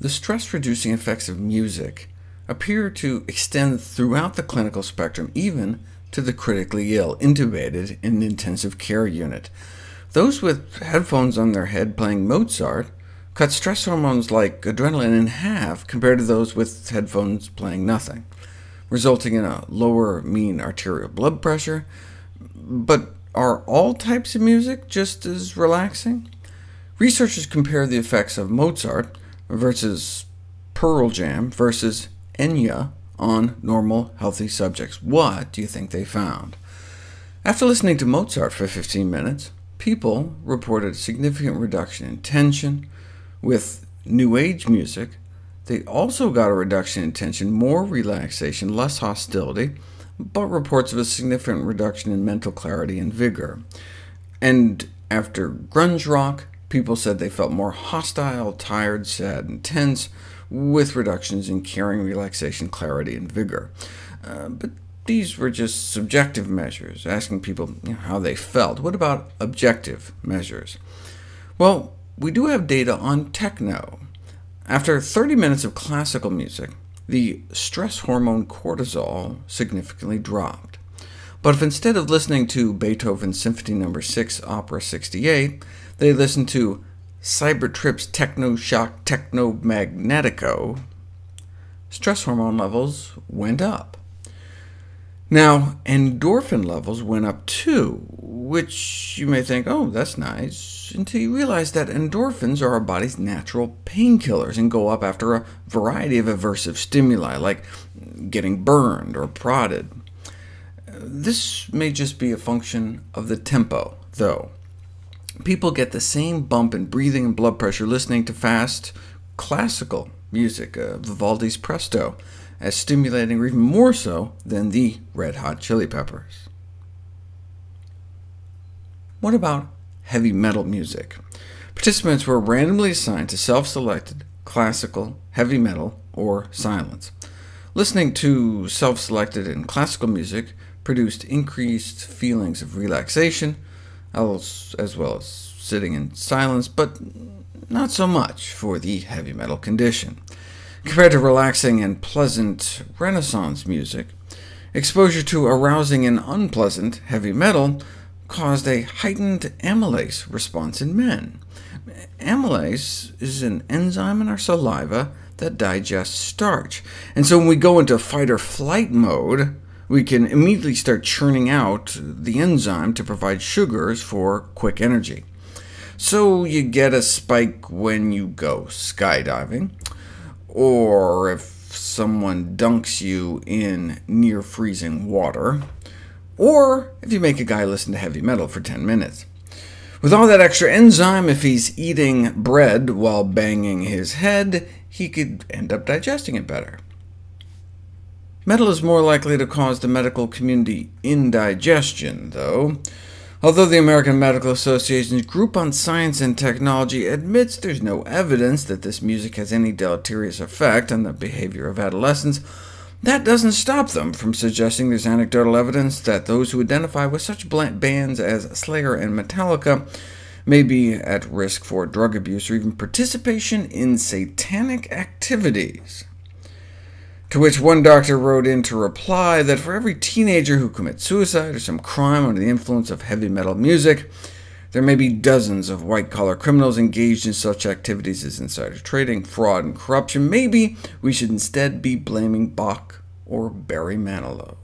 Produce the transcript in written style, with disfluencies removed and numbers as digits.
The stress-reducing effects of music appear to extend throughout the clinical spectrum, even to the critically ill, intubated in an intensive care unit. Those with headphones on their head playing Mozart cut stress hormones like adrenaline in half compared to those with headphones playing nothing, resulting in a lower mean arterial blood pressure. But are all types of music just as relaxing? Researchers compare the effects of Mozart versus Pearl Jam versus Enya on normal, healthy subjects. What do you think they found? After listening to Mozart for 15 minutes, people reported a significant reduction in tension. With New Age music, they also got a reduction in tension, more relaxation, less hostility, but reports of a significant reduction in mental clarity and vigor. And after grunge rock, people said they felt more hostile, tired, sad, and tense, with reductions in caring, relaxation, clarity, and vigor. But these were just subjective measures, asking people how they felt. What about objective measures? Well, we do have data on techno. After 30 minutes of classical music, the stress hormone cortisol significantly dropped. But if instead of listening to Beethoven's Symphony No. 6, Opera 68, they listened to Cybertrip's Techno Shock Techno Magnetico, stress hormone levels went up. Now, endorphin levels went up too, which you may think, oh, that's nice, until you realize that endorphins are our body's natural painkillers and go up after a variety of aversive stimuli, like getting burned or prodded. This may just be a function of the tempo, though. People get the same bump in breathing and blood pressure listening to fast, classical music, Vivaldi's Presto, as stimulating or even more so than the Red Hot Chili Peppers. What about heavy metal music? Participants were randomly assigned to self-selected classical, heavy metal, or silence. Listening to self-selected and classical music produced increased feelings of relaxation, as well as sitting in silence, but not so much for the heavy metal condition. Compared to relaxing and pleasant Renaissance music, exposure to arousing and unpleasant heavy metal caused a heightened amylase response in men. Amylase is an enzyme in our saliva that digests starch, and so when we go into fight-or-flight mode, we can immediately start churning out the enzyme to provide sugars for quick energy. So you get a spike when you go skydiving, or if someone dunks you in near-freezing water, or if you make a guy listen to heavy metal for 10 minutes. With all that extra enzyme, if he's eating bread while banging his head, he could end up digesting it better. Metal is more likely to cause the medical community indigestion, though. Although the American Medical Association's Group on Science and Technology admits there's no evidence that this music has any deleterious effect on the behavior of adolescents, that doesn't stop them from suggesting there's anecdotal evidence that those who identify with such bands as Slayer and Metallica may be at risk for drug abuse or even participation in satanic activities. To which one doctor wrote in to reply that for every teenager who commits suicide or some crime under the influence of heavy metal music, there may be dozens of white-collar criminals engaged in such activities as insider trading, fraud, and corruption. Maybe we should instead be blaming Bach or Barry Manilow.